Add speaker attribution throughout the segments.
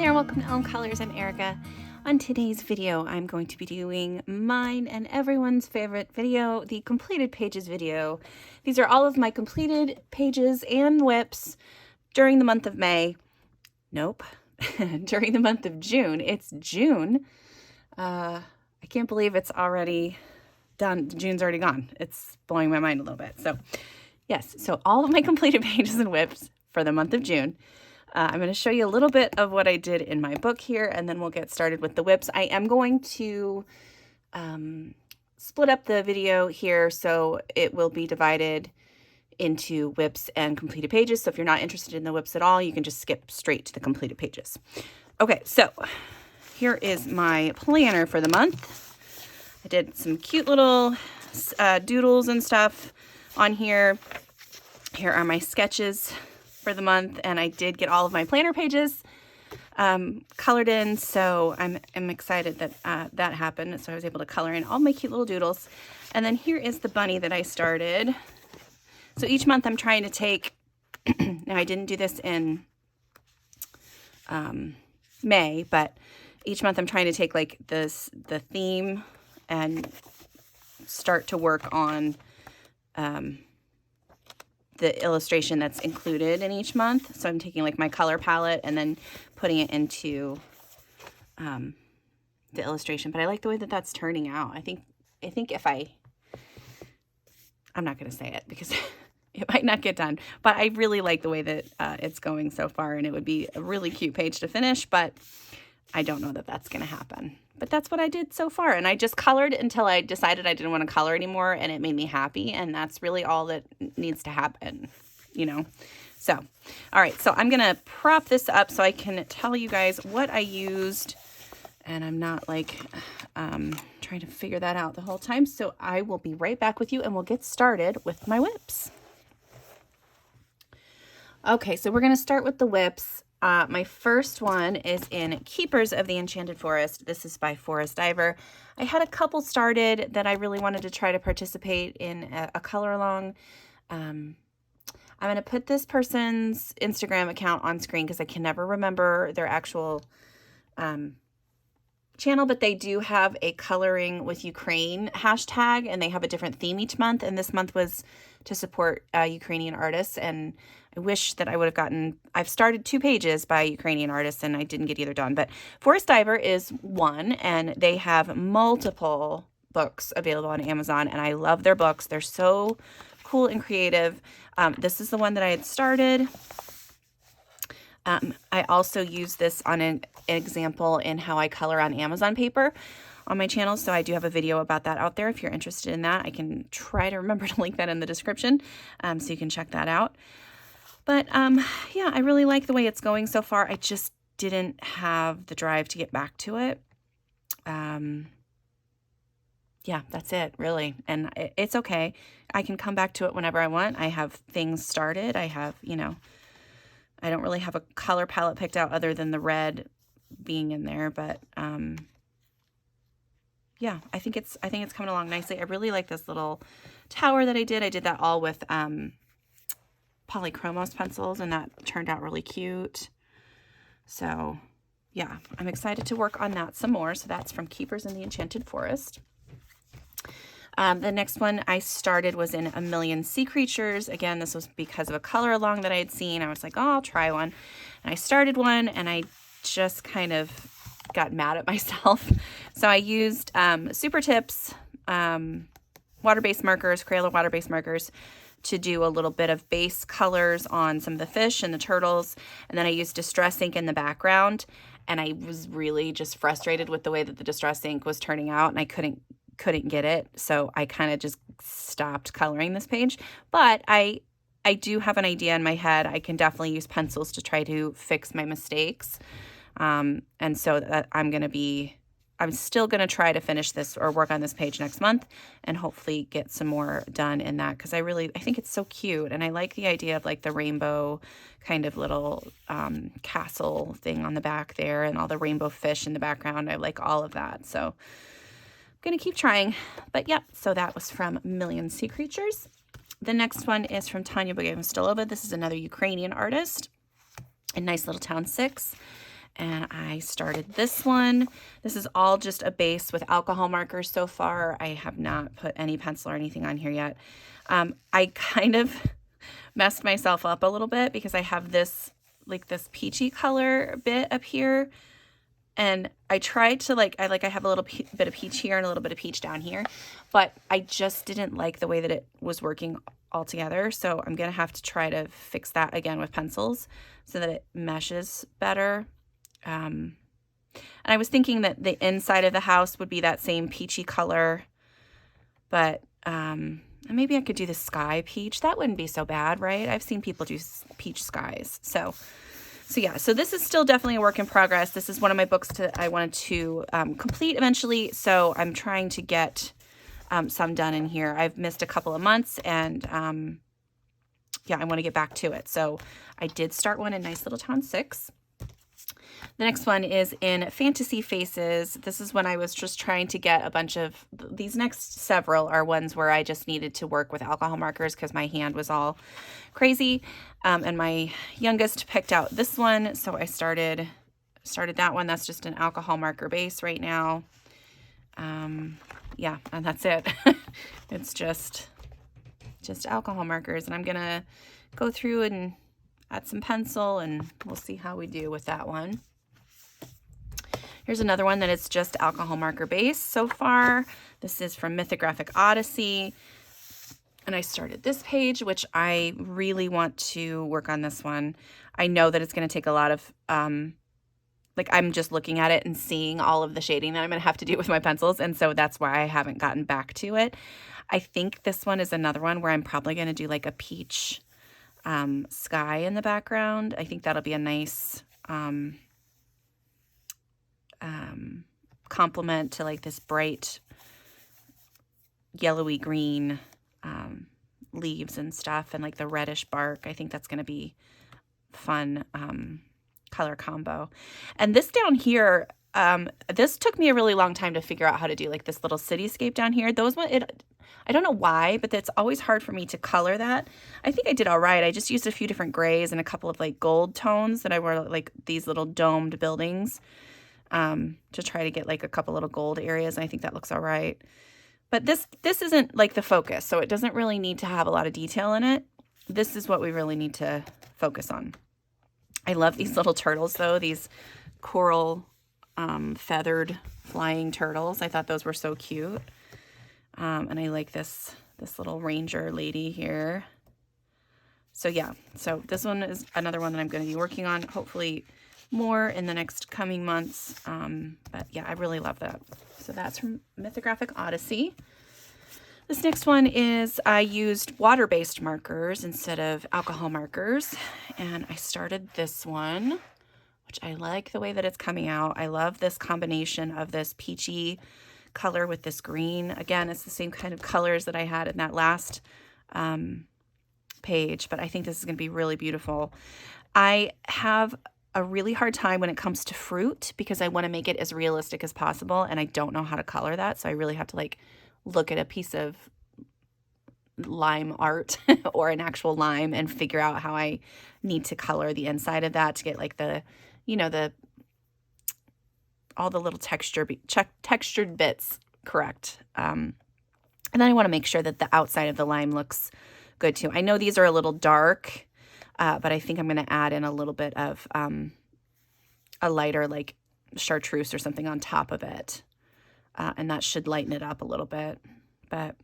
Speaker 1: there, welcome to Elm Colors. I'm Erica. On today's video, I'm going to be doing mine and everyone's favorite video, the completed pages video. These are all of my completed pages and whips during the month of May. Nope, during the month of June. It's June. I can't believe it's already done. June's already gone. It's blowing my mind a little bit. So yes, so all of my completed pages and whips for the month of June. I'm going to show you a little bit of what I did in my book here, and then we'll get started with the whips. I am going to split up the video here, so it will be divided into whips and completed pages. So if you're not interested in the whips at all, you can just skip straight to the completed pages. Okay, so here is my planner for the month. I did some cute little doodles and stuff on here. Here are my sketches for the month, and I did get all of my planner pages colored in, so I'm excited that that happened. So I was able to color in all my cute little doodles. And then here is the bunny that I started. So each month I'm trying to take, now I didn't do this in May, but each month I'm trying to take like the theme and start to work on the illustration that's included in each month. So I'm taking like my color palette and then putting it into the illustration. But I like the way that that's turning out. I think if I'm not going to say it because it might not get done, but I really like the way that it's going so far, and it would be a really cute page to finish, but I don't know that that's going to happen. But that's what I did so far, and I just colored until I decided I didn't want to color anymore, and it made me happy, and that's really all that needs to happen, you know? So, all right, so I'm going to prop this up so I can tell you guys what I used, and I'm not like trying to figure that out the whole time, so I will be right back with you, and we'll get started with my whips. Okay, so we're going to start with the whips. My first one is in Keepers of the Enchanted Forest. This is by Forest Diver. I had a couple started that I really wanted to try to participate in a color along. I'm going to put this person's Instagram account on screen because I can never remember their actual channel, but they do have a Coloring with Ukraine hashtag, and they have a different theme each month, and this month was to support Ukrainian artists, and I wish that I would have gotten, I've started 2 pages by Ukrainian artists and I didn't get either done, but Forest Diver is one, and they have multiple books available on Amazon, and I love their books. They're so cool and creative. This is the one that I had started. I also use this on an example in how I color on Amazon paper on my channel, so I do have a video about that out there if you're interested in that. I can try to remember to link that in the description, so you can check that out. But yeah, I really like the way it's going so far. I just didn't have the drive to get back to it. Yeah, that's it, really. And it's okay. I can come back to it whenever I want. I have things started. I have, you know, I don't really have a color palette picked out other than the red being in there, but yeah, I think it's coming along nicely. I really like this little tower that I did. I did that all with Polychromos pencils, and that turned out really cute. So yeah, I'm excited to work on that some more. So that's from Keepers in the Enchanted Forest. The next one I started was in A Million Sea Creatures. Again, this was because of a color along that I had seen. I was like, oh, I'll try one. And I started one, and I just kind of got mad at myself. So I used Super Tips water-based markers, Crayola water-based markers, to do a little bit of base colors on some of the fish and the turtles. And then I used Distress ink in the background. And I was really just frustrated with the way that the Distress ink was turning out, and I couldn't get it. So I kind of just stopped coloring this page. But I do have an idea in my head. I can definitely use pencils to try to fix my mistakes. And so that I'm still going to try to finish this or work on this page next month and hopefully get some more done in that, because I think it's so cute, and I like the idea of like the rainbow kind of little castle thing on the back there and all the rainbow fish in the background. I like all of that, so I'm going to keep trying. But yeah, so that was from Million Sea Creatures. The next one is from Tanya Bogomolova. This is another Ukrainian artist in Nice Little Town 6. and I started this one. This is all just a base with alcohol markers so far. I have not put any pencil or anything on here yet. I kind of messed myself up a little bit because I have this, like this peachy color bit up here. And I tried to I have a little bit of peach here and a little bit of peach down here, but I just didn't like the way that it was working all together. So I'm going to have to try to fix that again with pencils so that it meshes better. And I was thinking that the inside of the house would be that same peachy color, but maybe I could do the sky peach. That wouldn't be so bad, right? I've seen people do peach skies. So yeah, so this is still definitely a work in progress. This is one of my books I wanted to complete eventually. So I'm trying to get some done in here. I've missed a couple of months, and yeah, I want to get back to it. So I did start one in Nice Little Town 6. The next one is in Fantasy Faces. This is when I was just trying to get a bunch of, these next several are ones where I just needed to work with alcohol markers because my hand was all crazy. And my youngest picked out this one, so I started that one. That's just an alcohol marker base right now. Yeah, and that's it. It's just alcohol markers, and I'm gonna go through and add some pencil, and we'll see how we do with that one. Here's another one that is just alcohol marker base so far. This is from Mythographic Odyssey. And I started this page, which I really want to work on this one. I know that it's going to take a lot of, like I'm just looking at it and seeing all of the shading that I'm going to have to do with my pencils. And so that's why I haven't gotten back to it. I think this one is another one where I'm probably going to do like a peach sky in the background. I think that'll be a nice complement to like this bright yellowy green leaves and stuff, and like the reddish bark. I think that's going to be fun color combo. And this down here, this took me a really long time to figure out how to do, like this little cityscape down here. I don't know why, but it's always hard for me to color that. I think I did all right. I just used a few different grays and a couple of like gold tones that I were like these little domed buildings to try to get like a couple little gold areas. And I think that looks all right. But this isn't like the focus, so it doesn't really need to have a lot of detail in it. This is what we really need to focus on. I love these little turtles, though, these coral feathered flying turtles. I thought those were so cute. And I like this little ranger lady here. So yeah, so this one is another one that I'm going to be working on, hopefully more in the next coming months. But yeah, I really love that. So that's from Mythographic Odyssey. This next one is I used water-based markers instead of alcohol markers. And I started this one, which I like the way that it's coming out. I love this combination of this peachy color with this green. Again, it's the same kind of colors that I had in that last page, but I think this is going to be really beautiful. I have a really hard time when it comes to fruit because I want to make it as realistic as possible, and I don't know how to color that, so I really have to like look at a piece of lime art or an actual lime and figure out how I need to color the inside of that to get like the, you know, all the little textured bits correct. And then I want to make sure that the outside of the lime looks good too. I know these are a little dark, but I think I'm going to add in a little bit of a lighter like chartreuse or something on top of it. And that should lighten it up a little bit. But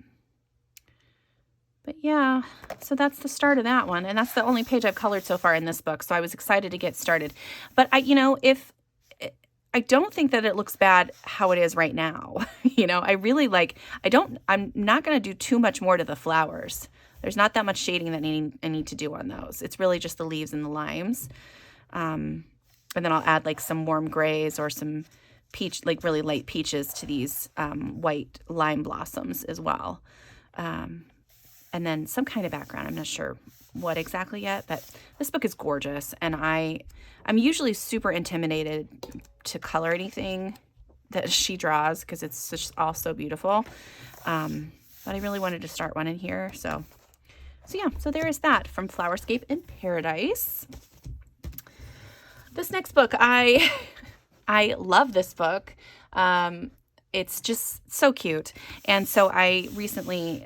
Speaker 1: yeah, so that's the start of that one. And that's the only page I've colored so far in this book. So I was excited to get started. But I don't think that it looks bad how it is right now. I really I'm not going to do too much more to the flowers. There's not that much shading that I need to do on those. It's really just the leaves and the limes. And then I'll add like some warm grays or some peach, like really light peaches to these white lime blossoms as well. And then some kind of background. I'm not sure what exactly yet, but this book is gorgeous. And I'm usually super intimidated to color anything that she draws because it's just all so beautiful. But I really wanted to start one in here. So yeah, so there is that from Flowerscape in Paradise. This next book, I love this book. It's just so cute. And so I recently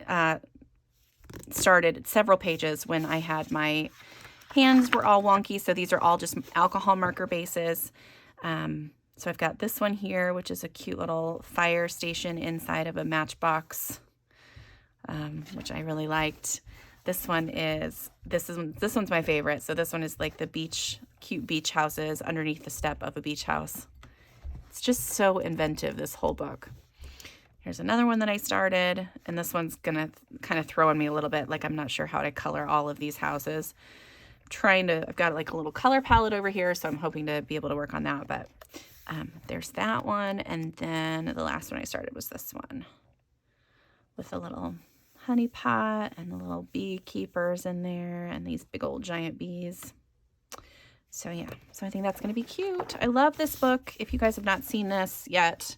Speaker 1: started several pages when I had my hands were all wonky. So these are all just alcohol marker bases. So I've got this one here, which is a cute little fire station inside of a matchbox, which I really liked. This one's my favorite. So this one is like the cute beach houses underneath the step of a beach house. It's just so inventive, this whole book. Here's another one that I started, and this one's gonna kind of throw on me a little bit. Like, I'm not sure how to color all of these houses. I've got like a little color palette over here, so I'm hoping to be able to work on that. But there's that one, and then the last one I started was this one with a little honey pot and the little beekeepers in there and these big old giant bees. So yeah, so I think that's going to be cute. I love this book. If you guys have not seen this yet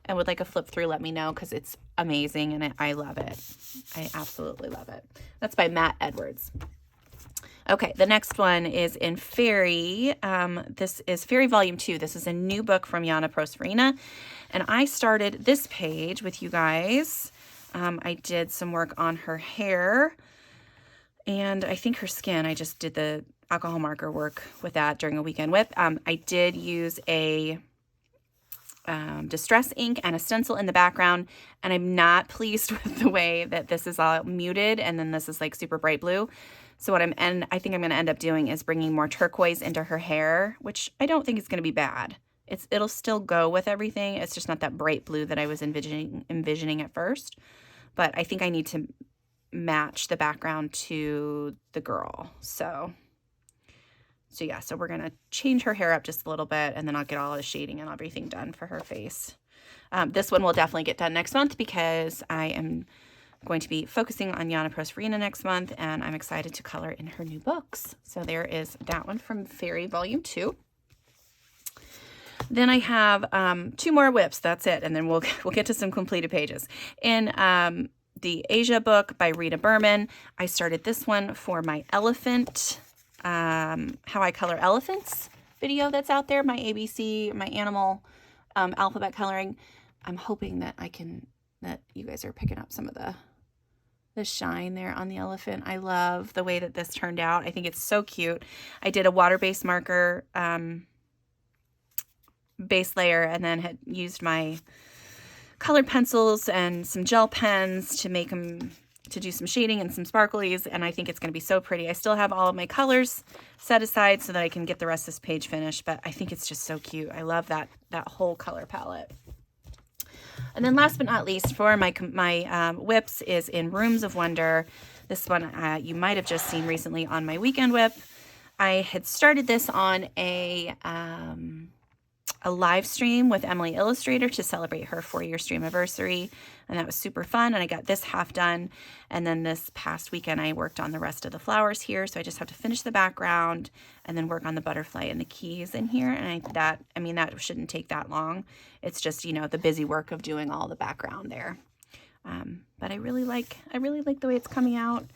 Speaker 1: and would like a flip through, let me know, because it's amazing and I love it. I absolutely love it. That's by Matt Edwards. Okay, the next one is in Fairy. This is Fairy Volume 2. This is a new book from Yana Prosperina. And I started this page with you guys. I did some work on her hair and I think her skin. I just did the alcohol marker work with that during a weekend whip. I did use a distress ink and a stencil in the background, and I'm not pleased with the way that this is all muted and then this is like super bright blue. So I think I'm going to end up doing is bringing more turquoise into her hair, which I don't think is going to be bad. It'll still go with everything. It's just not that bright blue that I was envisioning at first. But I think I need to match the background to the girl. So yeah, so we're going to change her hair up just a little bit, and then I'll get all the shading and everything done for her face. This one will definitely get done next month because I am going to be focusing on Yana Prosperina next month, and I'm excited to color in her new books. So there is that one from Fairy Volume 2. Then I have 2 more whips. That's it, and then we'll get to some completed pages. In the Asia book by Rita Berman, I started this one for my elephant, how I color elephants video that's out there, my ABC, my animal alphabet coloring. I'm hoping that that you guys are picking up some of the shine there on the elephant. I love the way that this turned out. I think it's so cute. I did a water-based marker base layer and then had used my colored pencils and some gel pens to do some shading and some sparklies, and I think it's going to be so pretty. I still have all of my colors set aside so that I can get the rest of this page finished, but I think it's just so cute. I love that whole color palette. And then last but not least, for my whips is in Rooms of Wonder. This one you might have just seen recently on my weekend whip. I had started this on a live stream with Emily Illustrator to celebrate her 4-year stream anniversary, and that was super fun, and I got this half done. And then this past weekend I worked on the rest of the flowers here, so I just have to finish the background and then work on the butterfly and the keys in here, and that shouldn't take that long. It's just, the busy work of doing all the background there. But I really like the way it's coming out.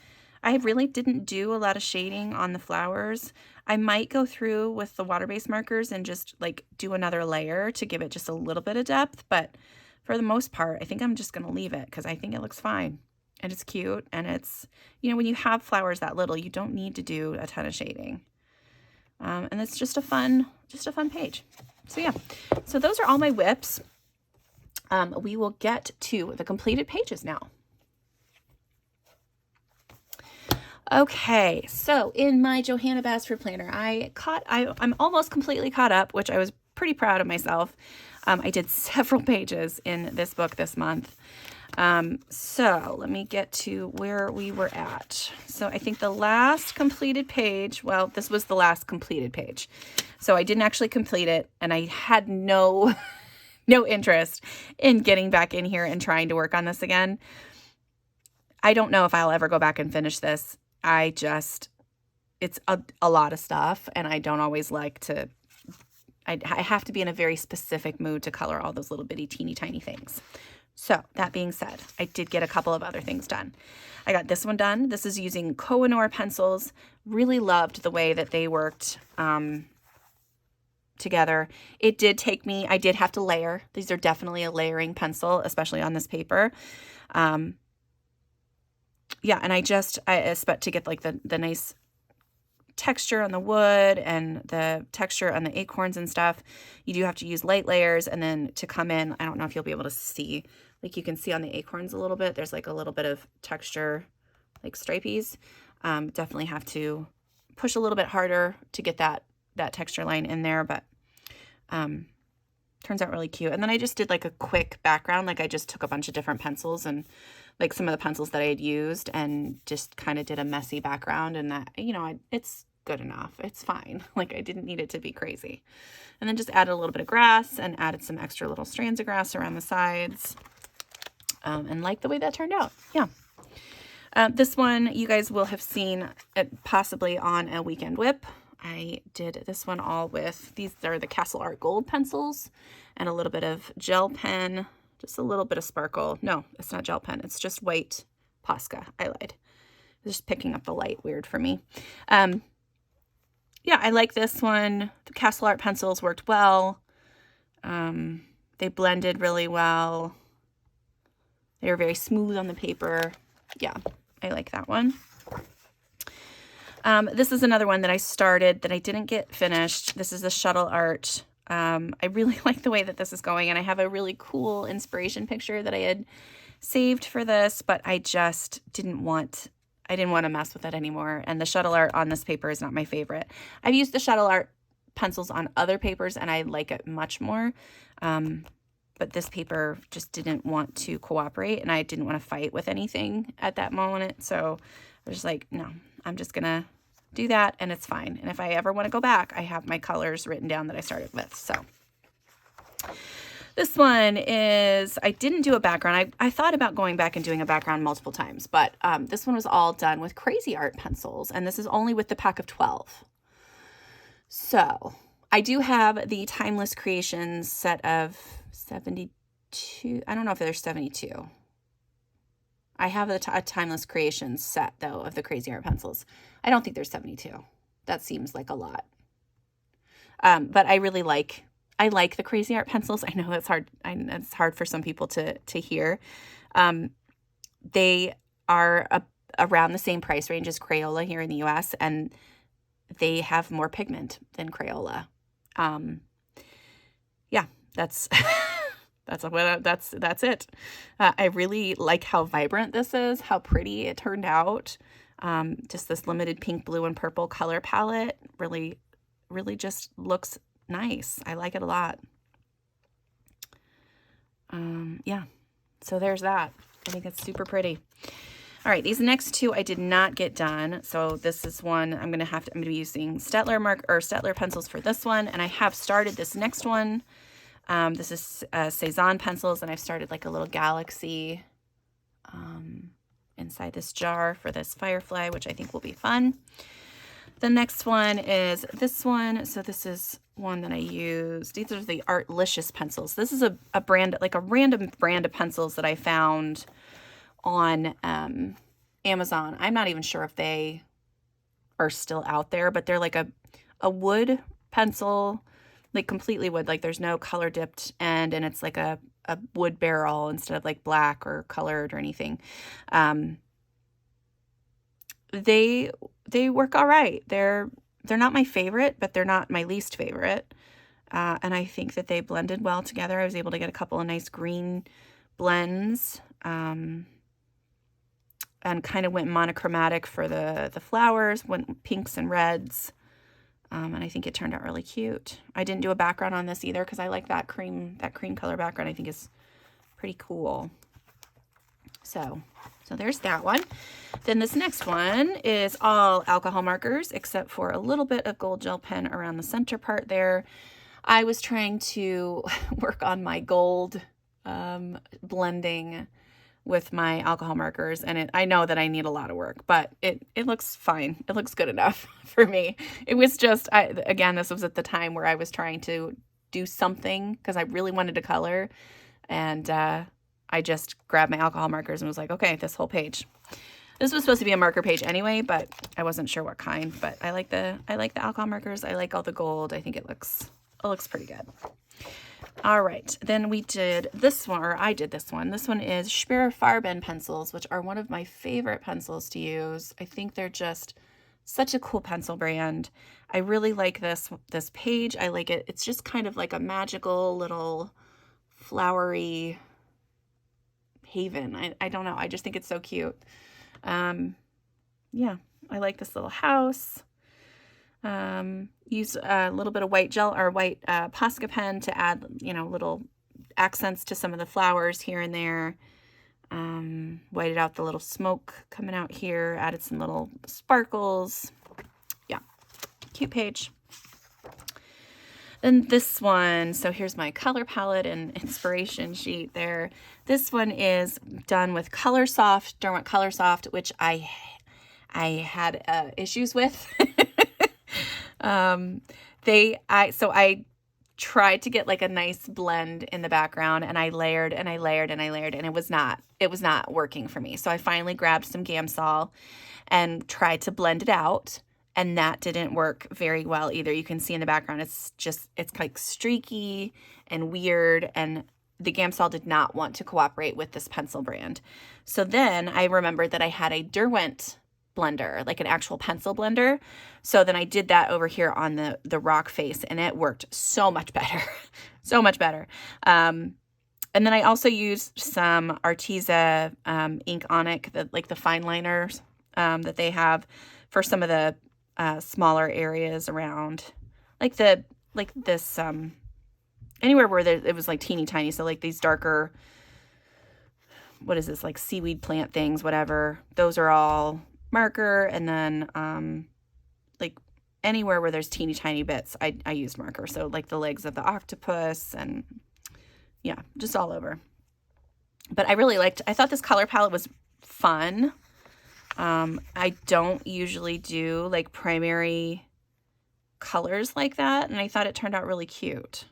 Speaker 1: I really didn't do a lot of shading on the flowers. I might go through with the water-based markers and just like do another layer to give it just a little bit of depth. But for the most part, I think I'm just going to leave it because I think it looks fine and it's cute. And it's, when you have flowers that little, you don't need to do a ton of shading. And it's just a fun page. So yeah, so those are all my whips. We will get to the completed pages now. Okay, so in my Johanna Basford planner, I'm almost completely caught up, which I was pretty proud of myself. I did several pages in this book this month. So let me get to where we were at. So I think the last completed page, well, this was the last completed page. So I didn't actually complete it, and I had no interest in getting back in here and trying to work on this again. I don't know if I'll ever go back and finish this. It's a lot of stuff, and I don't always like to, I have to be in a very specific mood to color all those little bitty teeny tiny things. So that being said, I did get a couple of other things done. I got this one done. This is using Kohinoor pencils. Really loved the way that they worked together. It did take me, I did have to layer. These are definitely a layering pencil, especially on this paper. Yeah, and I expect to get like the nice texture on the wood and the texture on the acorns and stuff. You do have to use light layers, and then to come in, I don't know if you'll be able to see, like you can see on the acorns a little bit, there's like a little bit of texture, like stripies. Definitely have to push a little bit harder to get that texture line in there, but turns out really cute. And then I just did like a quick background, like I just took a bunch of different pencils and like some of the pencils that I had used and just kind of did a messy background, and that, you know, it's good enough. It's fine. Like I didn't need it to be crazy. And then just added a little bit of grass and added some extra little strands of grass around the sides. And like the way that turned out. Yeah. This one you guys will have seen it possibly on a weekend whip. I did this one all with, these are the Castle Art Gold pencils and a little bit of gel pen, just a little bit of sparkle. No, it's not gel pen. It's just white Posca. I lied. Just picking up the light weird for me. Yeah, I like this one. The Castle Art pencils worked well. They blended really well. They were very smooth on the paper. Yeah, I like that one. This is another one that I started that I didn't get finished. This is the Shuttle Art. I really like the way that this is going, and I have a really cool inspiration picture that I had saved for this, but I just didn't want to mess with it anymore. And the Shuttle Art on this paper is not my favorite. I've used the Shuttle Art pencils on other papers and I like it much more. But this paper just didn't want to cooperate, and I didn't want to fight with anything at that moment. So I was just like, no, I'm just going to do that and it's fine. And if I ever want to go back, I have my colors written down that I started with. So this one is, I didn't do a background. I thought about going back and doing a background multiple times, but this one was all done with Crazy Art pencils, and this is only with the pack of 12. So I do have the Timeless Creations set of 72. I don't know if there's 72. I have a Timeless Creations set, though, of the Crazy Art pencils. I don't think there's 72. That seems like a lot. But I really like the Crazy Art pencils. I know that's hard. It's hard for some people to hear. They are around the same price range as Crayola here in the US, and they have more pigment than Crayola. Yeah, that's that's it. I really like how vibrant this is, how pretty it turned out. Just this limited pink, blue, and purple color palette really just looks nice. I like it a lot. Yeah, so there's that. I think it's super pretty. All right, these next two I did not get done. So this is one I'm going to be using Staedtler pencils for this one, and I have started this next one. This is Cezanne pencils, and I've started like a little galaxy inside this jar for this firefly, which I think will be fun. The next one is this one. So this is one that I used. These are the Artlicious pencils. This is a brand, like a random brand of pencils that I found on Amazon. I'm not even sure if they are still out there, but they're like a wood pencil, like completely wood. Like there's no color dipped end, and it's like a wood barrel instead of like black or colored or anything. They work all right. They're not my favorite, but they're not my least favorite. And I think that they blended well together. I was able to get a couple of nice green blends, and kind of went monochromatic for the flowers, went pinks and reds. And I think it turned out really cute. I didn't do a background on this either because I like that cream color background. I think is pretty cool. So there's that one. Then this next one is all alcohol markers except for a little bit of gold gel pen around the center part there. I was trying to work on my gold blending with my alcohol markers, and I know that I need a lot of work, but it looks fine. It looks good enough for me. It was just, again, this was at the time where I was trying to do something because I really wanted to color, and I just grabbed my alcohol markers and was like, okay, this whole page. This was supposed to be a marker page anyway, but I wasn't sure what kind, but I like the alcohol markers. I like all the gold. I think it looks it looks pretty good. All right, then we did this one, or I did this one. This one is Schmier Farben pencils, which are one of my favorite pencils to use. I think they're just such a cool pencil brand. I really like this page. I like it. It's just kind of like a magical little flowery haven. I don't know. I just think it's so cute. Yeah, I like this little house. Use a little bit of white gel or white Posca pen to add, you know, little accents to some of the flowers here and there. Whited out the little smoke coming out here, added some little sparkles. Yeah, cute page. Then this one, so here's my color palette and inspiration sheet there. This one is done with Coloursoft, Derwent Coloursoft, which I had issues with. So I tried to get like a nice blend in the background, and I layered and I layered and I layered, and it was not working for me. So I finally grabbed some Gamsol and tried to blend it out, and that didn't work very well either. You can see in the background, it's like streaky and weird, and the Gamsol did not want to cooperate with this pencil brand. So then I remembered that I had a Derwent blender, like an actual pencil blender. So then I did that over here on the rock face, and it worked so much better. So much better. And then I also used some Arteza Ink Onic, like the fine liners that they have for some of the smaller areas around, like this anywhere where it was like teeny tiny. So like these darker, what is this, like seaweed plant things, whatever. Those are all marker. And then like anywhere where there's teeny tiny bits, I used marker. So like the legs of the octopus, and yeah, just all over. But I thought this color palette was fun. I don't usually do like primary colors like that, and I thought it turned out really cute.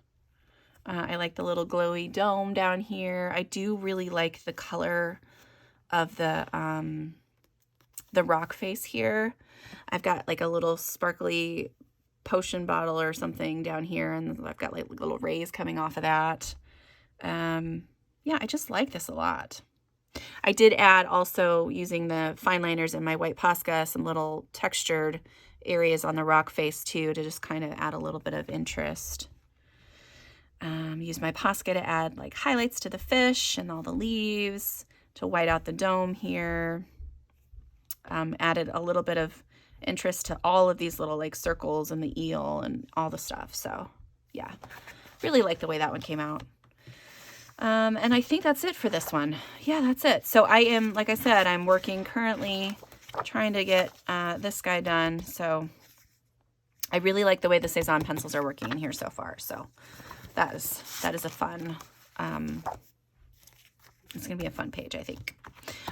Speaker 1: I like the little glowy dome down here. I do really like the color of the rock face here. I've got like a little sparkly potion bottle or something down here, and I've got like little rays coming off of that. Yeah, I just like this a lot. I did add, also using the fine liners in my white Posca, some little textured areas on the rock face too, to just kind of add a little bit of interest. Use my Posca to add like highlights to the fish and all the leaves, to white out the dome here. Added a little bit of interest to all of these little like circles and the eel and all the stuff. So yeah, really like the way that one came out. And I think that's it for this one. Yeah, that's it. So I am, like I said, I'm working currently trying to get this guy done. So I really like the way the Cezanne pencils are working in here so far. So that is a fun, it's going to be a fun page, I think.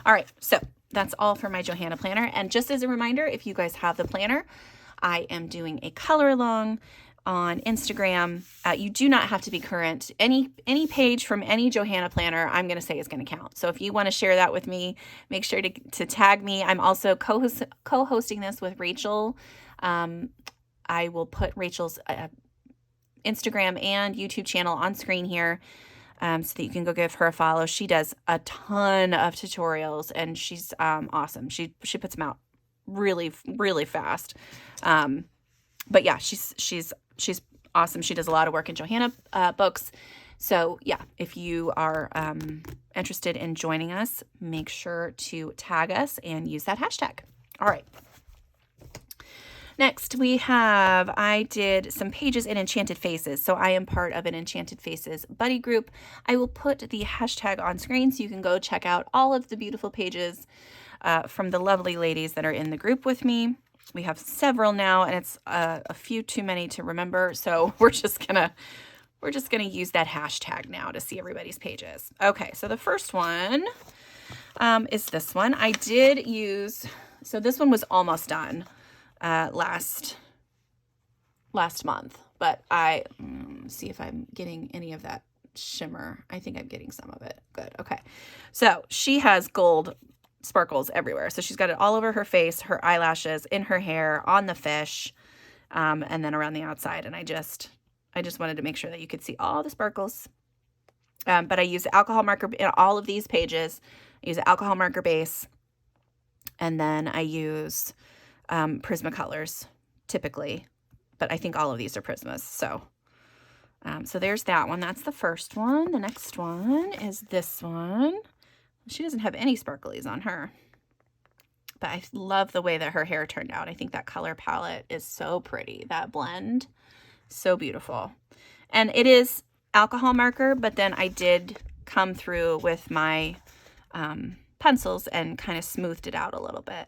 Speaker 1: All right. So that's all for my Johanna planner. And just as a reminder, if you guys have the planner, I am doing a color along on Instagram. You do not have to be current. Any page from any Johanna planner, I'm going to say is going to count. So if you want to share that with me, make sure to tag me. I'm also co-hosting this with Rachel. I will put Rachel's Instagram and YouTube channel on screen here, so that you can go give her a follow. She does a ton of tutorials, and she's awesome. She puts them out really, really fast. But yeah, she's awesome. She does a lot of work in Johanna books. So yeah, if you are interested in joining us, make sure to tag us and use that hashtag. All right. Next, I did some pages in Enchanted Faces. So I am part of an Enchanted Faces buddy group. I will put the hashtag on screen so you can go check out all of the beautiful pages from the lovely ladies that are in the group with me. We have several now, and it's a few too many to remember. So we're just gonna use that hashtag now to see everybody's pages. Okay, so the first one is this one. I did use, so this one was almost done last month, but I see if I'm getting any of that shimmer. I think I'm getting some of it. Good. Okay. So she has gold sparkles everywhere. So she's got it all over her face, her eyelashes, in her hair, on the fish, and then around the outside. And I just I just wanted to make sure that you could see all the sparkles. But I use the alcohol marker in all of these pages. I use an alcohol marker base, and then I use Prismacolors typically, but I think all of these are Prismas. So, so there's that one. That's the first one. The next one is this one. She doesn't have any sparklies on her, but I love the way that her hair turned out. I think that color palette is so pretty. That blend, so beautiful. And it is alcohol marker, but then I did come through with my pencils and kind of smoothed it out a little bit.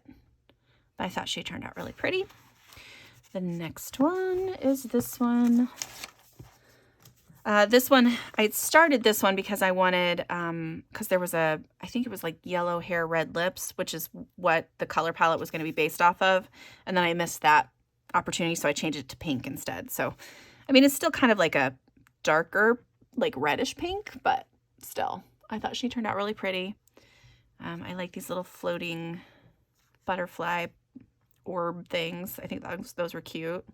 Speaker 1: But I thought she turned out really pretty. The next one is this one. This one, I started this one because I wanted, because there was I think it was like yellow hair, red lips, which is what the color palette was going to be based off of. And then I missed that opportunity, so I changed it to pink instead. So, I mean, it's still kind of like a darker, like reddish pink, but still, I thought she turned out really pretty. I like these little floating butterfly orb things. I think those were cute.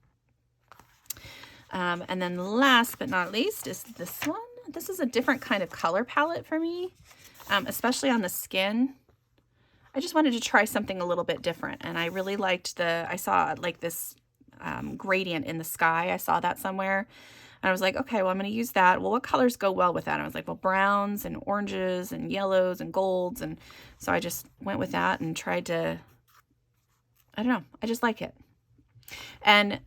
Speaker 1: And then last but not least is this one. This is a different kind of color palette for me, especially on the skin. I just wanted to try something a little bit different, and I really liked I saw like this gradient in the sky. I saw that somewhere. And I was like, okay, well, I'm going to use that. Well, what colors go well with that? And I was like, well, browns and oranges and yellows and golds. And so I just went with that and tried to, I don't know, I just like it. And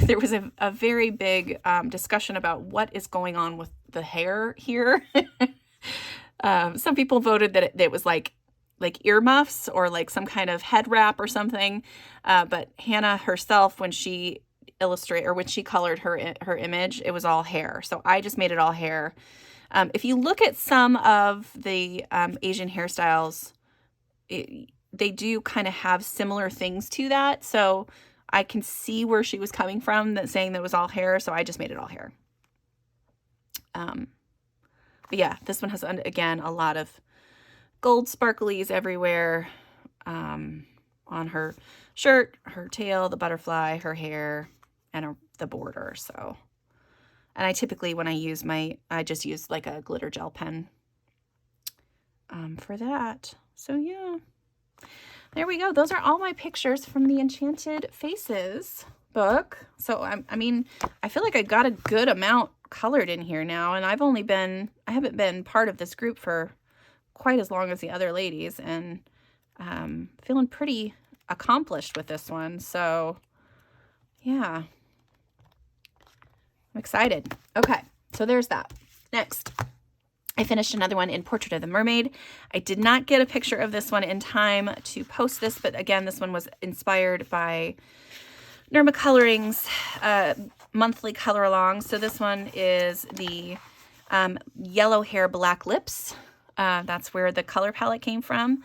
Speaker 1: there was a very big discussion about what is going on with the hair here. Some people voted that it was like earmuffs or like some kind of head wrap or something. But Hannah herself, when she when she colored her image, it was all hair. So I just made it all hair. If you look at some of the Asian hairstyles, they do kind of have similar things to that. So I can see where she was coming from, that saying that it was all hair. So I just made it all hair. But yeah, this one has, again, a lot of gold sparklies everywhere, on her shirt, her tail, the butterfly, her hair, and the border. So, and I typically, when I use I just use like a glitter gel pen for that. So yeah, there we go. Those are all my pictures from the Enchanted Faces book. So I mean, I feel like I got a good amount colored in here now, and I haven't been part of this group for quite as long as the other ladies, and feeling pretty accomplished with this one. So yeah, I'm excited. Okay, so there's that. Next, I finished another one in Portrait of the Mermaid. I did not get a picture of this one in time to post this, but again, this one was inspired by Nirma Coloring's monthly color along. So this one is the yellow hair, black lips. That's where the color palette came from.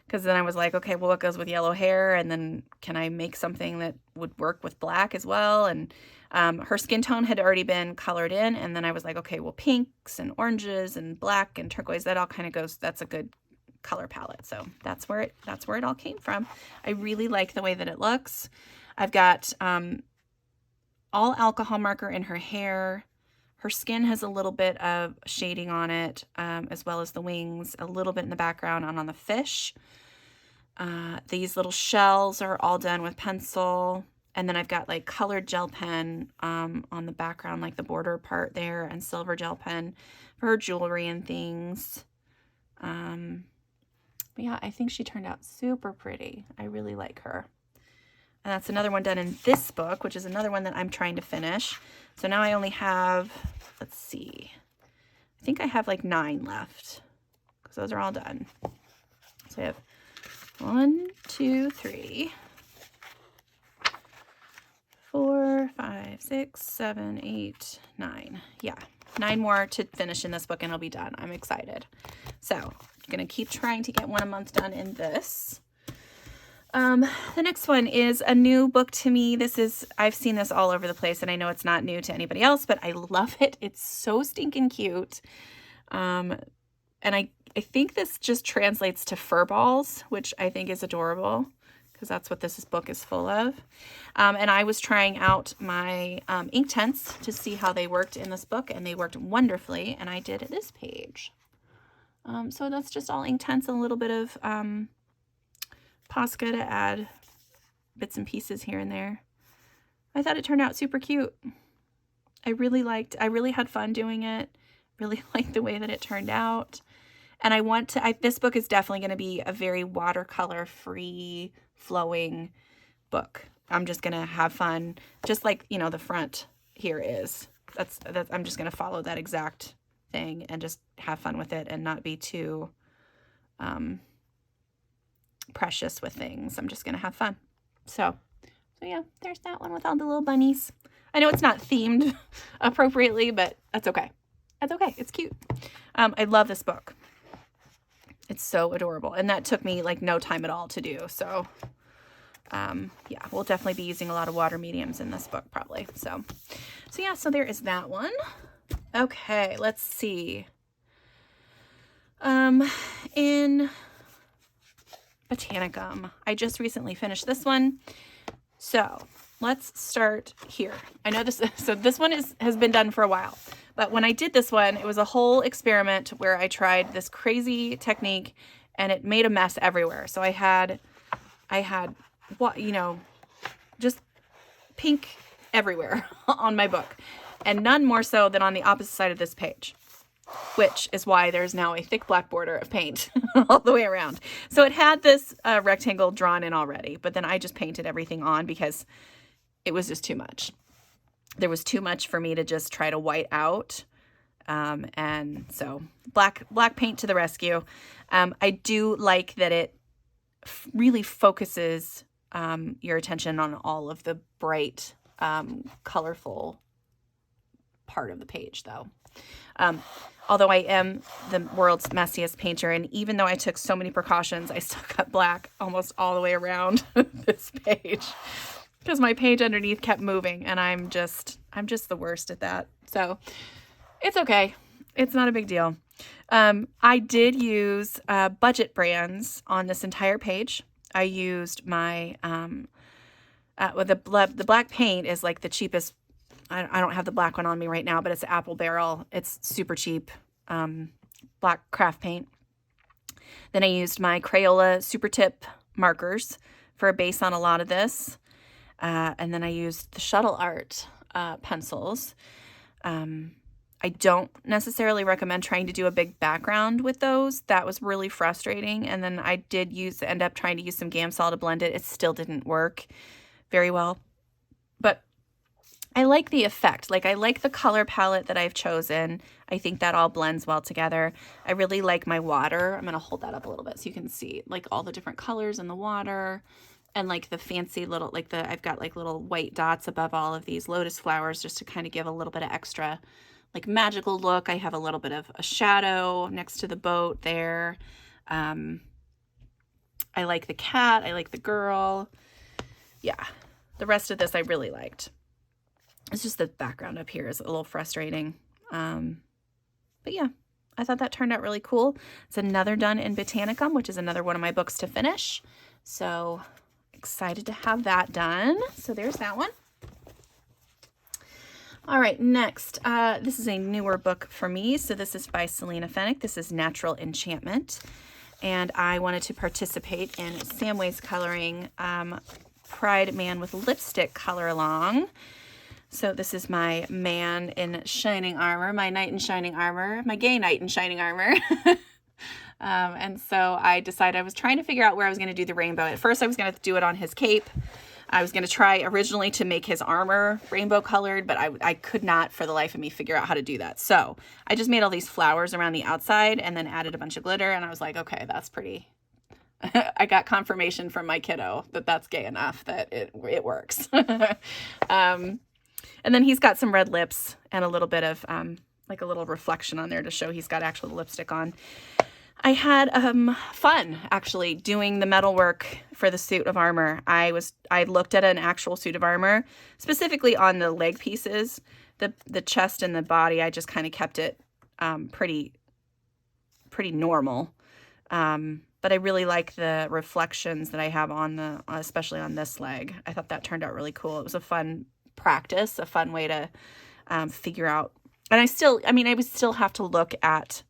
Speaker 1: Because then I was like, okay, well, what goes with yellow hair? And then can I make something that would work with black as well? And her skin tone had already been colored in. And then I was like, okay, well, pinks and oranges and black and turquoise, that all kind of goes, that's a good color palette. So that's where it all came from. I really like the way that it looks. I've got all alcohol marker in her hair. Her skin has a little bit of shading on it, as well as the wings, a little bit in the background and on the fish. These little shells are all done with pencil. And then I've got like colored gel pen on the background, like the border part there, and silver gel pen for her jewelry and things. But yeah, I think she turned out super pretty. I really like her. And that's another one done in this book, which is another one that I'm trying to finish. So now I only have, let's see, I think I have like 9 left, because those are all done. So I have 1, 2, 3, 4, 5, 6, 7, 8, 9. Yeah, 9 more to finish in this book and I'll be done. I'm excited. So I'm going to keep trying to get 1 a month done in this. The next one is a new book to me. I've seen this all over the place, and I know it's not new to anybody else, but I love it. It's so stinking cute. And I think this just translates to fur balls, which I think is adorable, because that's what this book is full of. And I was trying out my Inktense to see how they worked in this book, and they worked wonderfully, and I did this page. So that's just all Inktense and a little bit of Posca to add bits and pieces here and there. I thought it turned out super cute. I really had fun doing it. Really liked the way that it turned out. And this book is definitely going to be a very watercolor free flowing book. I'm just going to have fun, just like, you know, the front here is. I'm just going to follow that exact thing and just have fun with it and not be too precious with things. I'm just going to have fun. So yeah, there's that one with all the little bunnies. I know it's not themed appropriately, but that's okay. That's okay. It's cute. I love this book. It's so adorable. And that took me like no time at all to do. So yeah, we'll definitely be using a lot of water mediums in this book probably. So yeah, so there is that one. Okay, let's see. In Botanicum, I just recently finished this one. So let's start here. I know this one has been done for a while, but when I did this one, it was a whole experiment where I tried this crazy technique and it made a mess everywhere. So I had what, you know, just pink everywhere on my book, and none more so than on the opposite side of this page, which is why there's now a thick black border of paint all the way around. So it had this rectangle drawn in already, but then I just painted everything on because it was just too much. There was too much for me to just try to white out. And so black paint to the rescue. I do like that it really focuses your attention on all of the bright, colorful part of the page though. Although I am the world's messiest painter, and even though I took so many precautions, I still got black almost all the way around this page because my page underneath kept moving, and I'm just the worst at that. So it's okay. It's not a big deal. I did use budget brands on this entire page. I used my the black paint is like the cheapest. I don't have the black one on me right now, but it's Apple Barrel. It's super cheap, black craft paint. Then I used my Crayola Super Tip markers for a base on a lot of this. And then I used the Shuttle Art pencils. I don't necessarily recommend trying to do a big background with those. That was really frustrating. And then I did end up trying to use some Gamsol to blend it. It still didn't work very well. But I like the effect. Like, I like the color palette that I've chosen. I think that all blends well together. I really like my water. I'm going to hold that up a little bit so you can see like all the different colors in the water, and like the fancy little, like I've got like little white dots above all of these lotus flowers just to kind of give a little bit of extra like magical look. I have a little bit of a shadow next to the boat there. I like the cat. I like the girl. Yeah. The rest of this I really liked. It's just the background up here is a little frustrating. But yeah, I thought that turned out really cool. It's another done in Botanicum, which is another one of my books to finish. So excited to have that done. So there's that one. All right, next, this is a newer book for me. So this is by Selena Fenwick. This is Natural Enchantment. And I wanted to participate in Samway's Coloring Pride Man with Lipstick color along. So this is my man in shining armor, my knight in shining armor, my gay knight in shining armor. And so I decided I was trying to figure out where I was going to do the rainbow. At first I was going to do it on his cape. I was going to try originally to make his armor rainbow colored, but I could not for the life of me figure out how to do that. So I just made all these flowers around the outside and then added a bunch of glitter. And I was like, okay, that's pretty. I got confirmation from my kiddo that that's gay enough that it works. And then he's got some red lips and a little bit of like a little reflection on there to show he's got actual lipstick on. I had fun actually doing the metalwork for the suit of armor. I looked at an actual suit of armor, specifically on the leg pieces, the chest and the body. I just kind of kept it pretty normal. But I really like the reflections that I have on the, especially on this leg. I thought that turned out really cool. It was a fun practice, a fun way to figure out. And I would still have to look at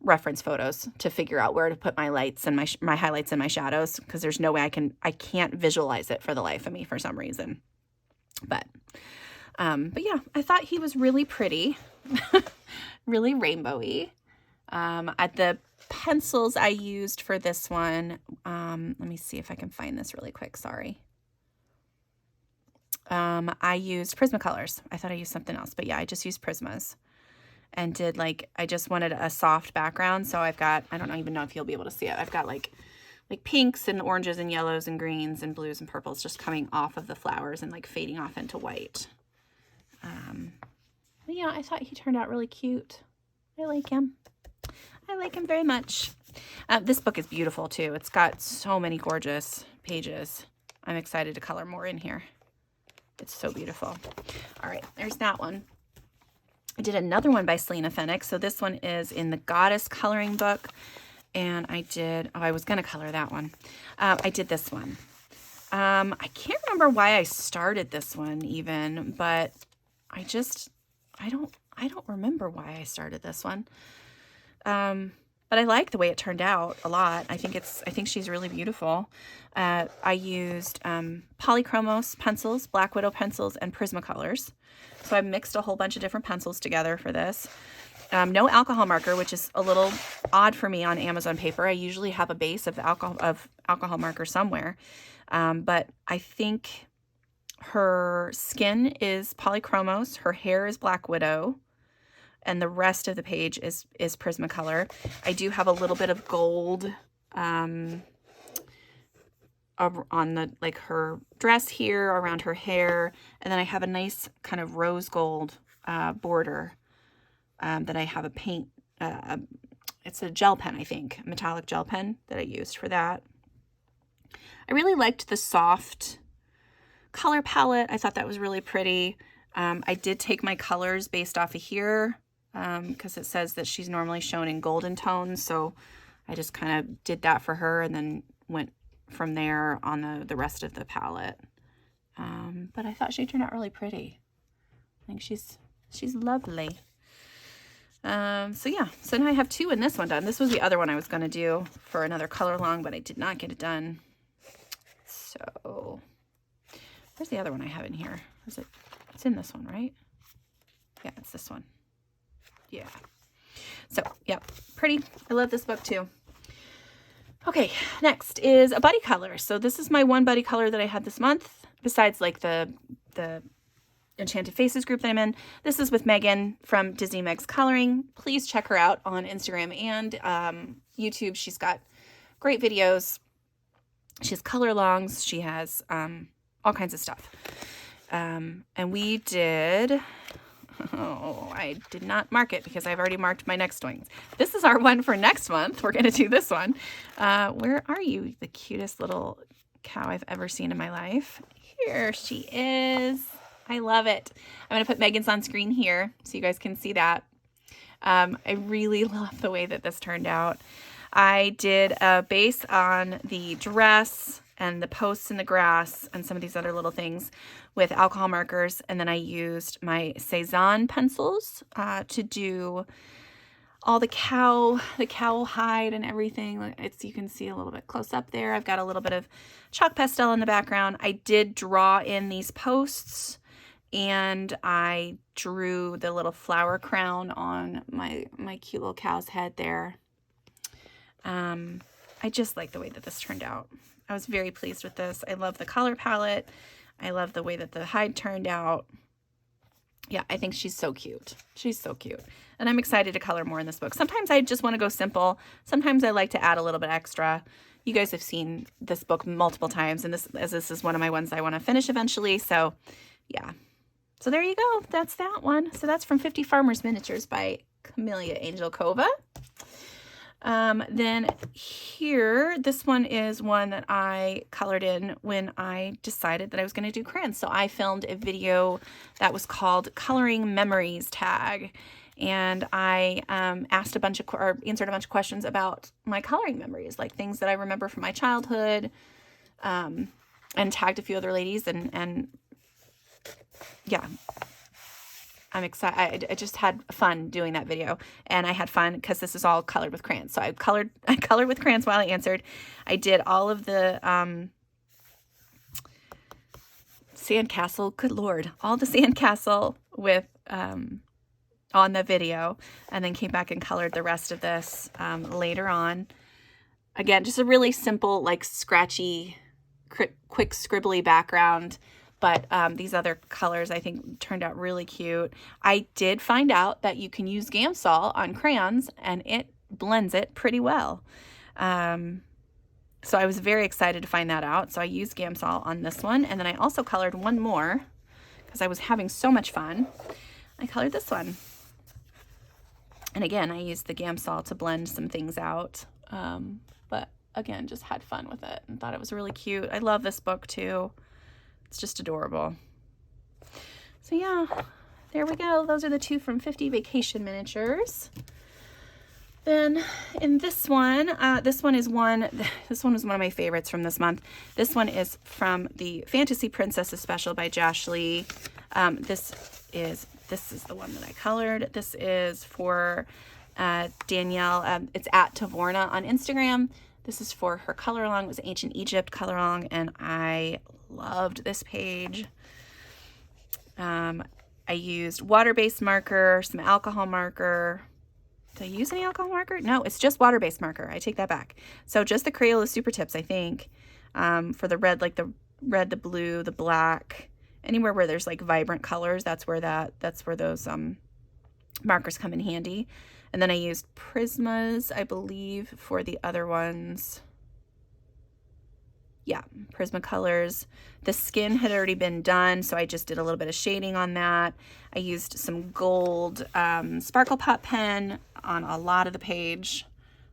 Speaker 1: reference photos to figure out where to put my lights and my highlights and my shadows, because there's no way I can't visualize it for the life of me for some reason. But yeah, I thought he was really pretty, really rainbowy. At the pencils I used for this one, let me see if I can find this really quick. Sorry. I used Prismacolors. I thought I used something else, but yeah, I just used Prismas and did I just wanted a soft background. So I've got, I don't even know if you'll be able to see it. I've got like pinks and oranges and yellows and greens and blues and purples just coming off of the flowers and fading off into white. But yeah, I thought he turned out really cute. I like him. I like him very much. This book is beautiful too. It's got so many gorgeous pages. I'm excited to color more in here. It's so beautiful. All right, there's that one. I did another one by Selena Fenech. So this one is in the Goddess coloring book. And I was going to color that one. I did this one. I can't remember why I started this one even, but I don't remember why I started this one. But I like the way it turned out a lot. I think she's really beautiful. I used Polychromos pencils, Black Widow pencils, and Prismacolors. So I mixed a whole bunch of different pencils together for this. No alcohol marker, which is a little odd for me on Amazon paper. I usually have a base of alcohol marker somewhere. But I think her skin is Polychromos, her hair is Black Widow, and the rest of the page is Prismacolor. I do have a little bit of gold on the her dress here, around her hair, and then I have a nice kind of rose gold border that I have a paint. It's a gel pen, I think, a metallic gel pen that I used for that. I really liked the soft color palette. I thought that was really pretty. I did take my colors based off of here because it says that she's normally shown in golden tones. So I just kind of did that for her and then went from there on the rest of the palette. But I thought she turned out really pretty. I think she's lovely. So yeah, so now I have two in this one done. This was the other one I was going to do for another color along, but I did not get it done. So where's the other one I have in here? Is it? It's in this one, right? Yeah, it's this one. Yeah. So, yep, pretty. I love this book too. Okay, next is a buddy color. So this is my one buddy color that I had this month, besides the Enchanted Faces group that I'm in. This is with Megan from Disney Meg's Coloring. Please check her out on Instagram and YouTube. She's got great videos. She has color alongs. She has all kinds of stuff. And we did... Oh, I did not mark it because I've already marked my next one. This is our one for next month. We're going to do this one. Where are you? The cutest little cow I've ever seen in my life. Here she is. I love it. I'm going to put Megan's on screen here so you guys can see that. I really love the way that this turned out. I did a base on the dress and the posts in the grass and some of these other little things with alcohol markers. And then I used my Cezanne pencils to do all the cow hide and everything. You can see a little bit close up there. I've got a little bit of chalk pastel in the background. I did draw in these posts and I drew the little flower crown on my cute little cow's head there. I just like the way that this turned out. I was very pleased with this. I love the color palette. I love the way that the hide turned out. Yeah, I think she's so cute. She's so cute. And I'm excited to color more in this book. Sometimes I just want to go simple. Sometimes I like to add a little bit extra. You guys have seen this book multiple times, and this is one of my ones I want to finish eventually. So, yeah. So there you go. That's that one. So that's from 50 Farmers Miniatures by Camellia Angelkova. Then here, this one is one that I colored in when I decided that I was going to do crayons. So I filmed a video that was called Coloring Memories Tag. and I asked a bunch of, or answered a bunch of questions about my coloring memories, like things that I remember from my childhood, and tagged a few other ladies, and yeah, I'm excited. I just had fun doing that video, and I had fun because this is all colored with crayons. So I colored with crayons while I answered. I did all of the sandcastle, good Lord, all the sandcastle with on the video, and then came back and colored the rest of this later on. Again, just a really simple, like scratchy, quick scribbly background, but these other colors I think turned out really cute. I did find out that you can use Gamsol on crayons and it blends it pretty well. So I was very excited to find that out. So I used Gamsol on this one, and then I also colored one more because I was having so much fun. I colored this one. And again, I used the Gamsol to blend some things out. But again, just had fun with it and thought it was really cute. I love this book too. It's just adorable. So yeah, there we go. Those are the two from 50 Vacation Miniatures. Then in this one was one of my favorites from this month. This one is from the Fantasy Princesses special by Josh Lee. This is the one that I colored. This is for Danielle. It's at Tavorna on Instagram. This is for her color along. It was Ancient Egypt color along, and I loved this page. I used water-based marker, some alcohol marker. Did I use any alcohol marker? No, it's just water-based marker. I take that back. So just the Crayola Super Tips, I think, for the red, like the red, the blue, the black, anywhere where there's like vibrant colors, that's where those markers come in handy. And then I used Prismas, I believe, for the other ones. Yeah, Prismacolors. The skin had already been done, so I just did a little bit of shading on that. I used some gold Sparkle Pop pen on a lot of the page.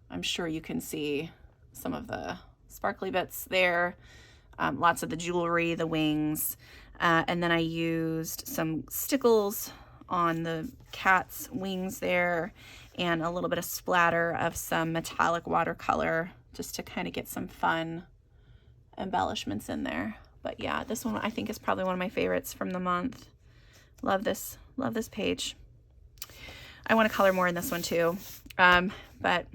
Speaker 1: I'm sure you can see some of the sparkly bits there. Lots of the jewelry, the wings. And then I used some stickles on the cat's wings there, and a little bit of splatter of some metallic watercolor just to kind of get some fun embellishments in there. But yeah, this one I think is probably one of my favorites from the month. Love this page. I want to color more in this one too, but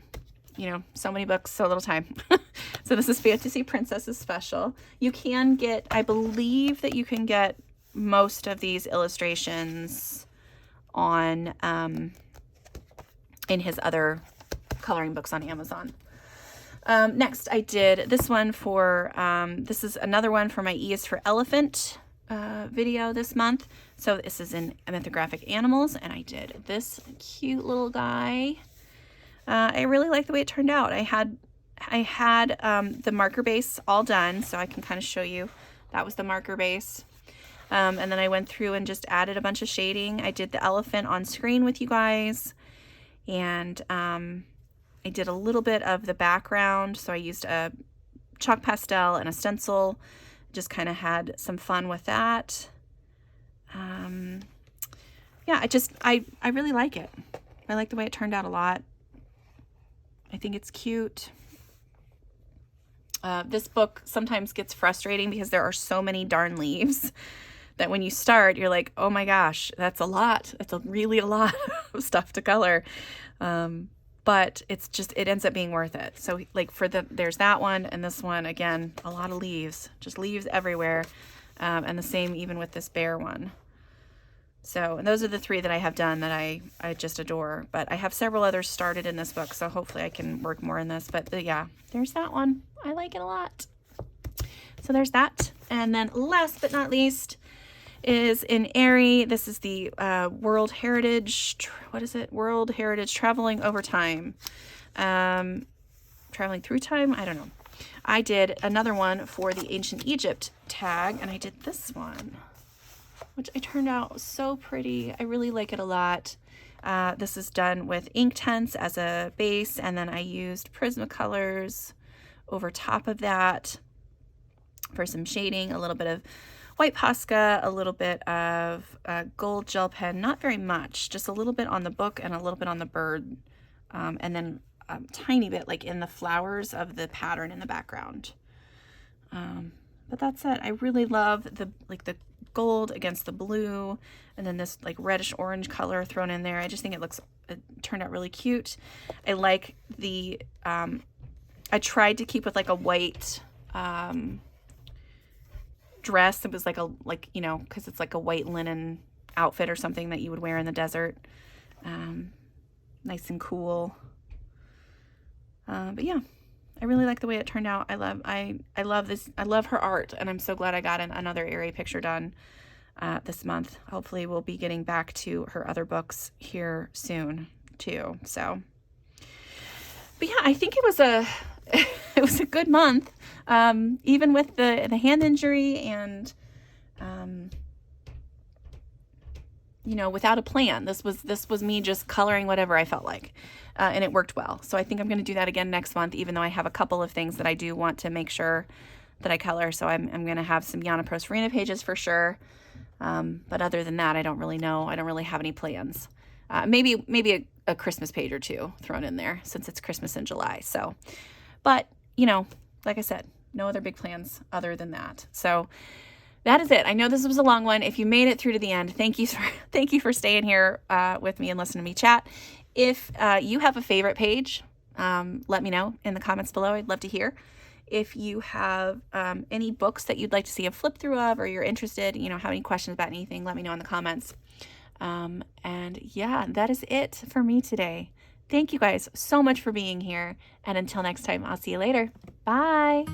Speaker 1: you know, so many books, so little time. So this is Fantasy Princesses special. You can get, I believe that you can get most of these illustrations on in his other coloring books on Amazon. Next, I did this one for, this is another one for my E is for Elephant video this month. So this is in Mythographic Animals, and I did this cute little guy. I really like the way it turned out. I had the marker base all done, so I can kind of show you. That was the marker base. And then I went through and just added a bunch of shading. I did the elephant on screen with you guys, and I did a little bit of the background. So I used a chalk pastel and a stencil, just kind of had some fun with that. Yeah, I really like it. I like the way it turned out a lot. I think it's cute. This book sometimes gets frustrating because there are so many darn leaves that when you start, you're like, oh my gosh, that's a lot. It's really a lot of stuff to color. But it's just, it ends up being worth it. So like there's that one, and this one, again, a lot of leaves, just leaves everywhere. And the same even with this bear one. So, and those are the three that I have done that I just adore. But I have several others started in this book, so hopefully I can work more in this. But yeah, there's that one. I like it a lot. So there's that. And then last but not least is in Aerie. This is the World Heritage, what is it? World Heritage Traveling Over Time. Traveling Through Time? I don't know. I did another one for the Ancient Egypt tag, and I did this one, which I turned out so pretty. I really like it a lot. This is done with Inktense as a base, and then I used Prismacolors over top of that for some shading, a little bit of white Posca, a little bit of gold gel pen, not very much, just a little bit on the book and a little bit on the bird, and then a tiny bit like in the flowers of the pattern in the background. But that's it. I really love the gold against the blue, and then this like reddish orange color thrown in there. I just think it turned out really cute. I like the, I tried to keep with like a white dress. It was like you know, because it's like a white linen outfit or something that you would wear in the desert. Nice and cool. But yeah, I really like the way it turned out. I love this. I love her art, and I'm so glad I got another Aerie picture done this month. Hopefully we'll be getting back to her other books here soon too. So, but yeah, I think it was a it was a good month, even with the hand injury and you know, without a plan. This was me just coloring whatever I felt like. And it worked well. So I think I'm going to do that again next month, even though I have a couple of things that I do want to make sure that I color. So I'm going to have some Yana Pro Serena pages for sure. But other than that, I don't really know. I don't really have any plans. Maybe a Christmas page or two thrown in there since it's Christmas in July. So, but you know, like I said, no other big plans other than that. So that is it. I know this was a long one. If you made it through to the end, thank you for staying here with me and listening to me chat. If you have a favorite page, let me know in the comments below. I'd love to hear. If you have any books that you'd like to see a flip through of, or you're interested, you know, have any questions about anything, let me know in the comments. And yeah, that is it for me today. Thank you guys so much for being here. And until next time, I'll see you later. Bye.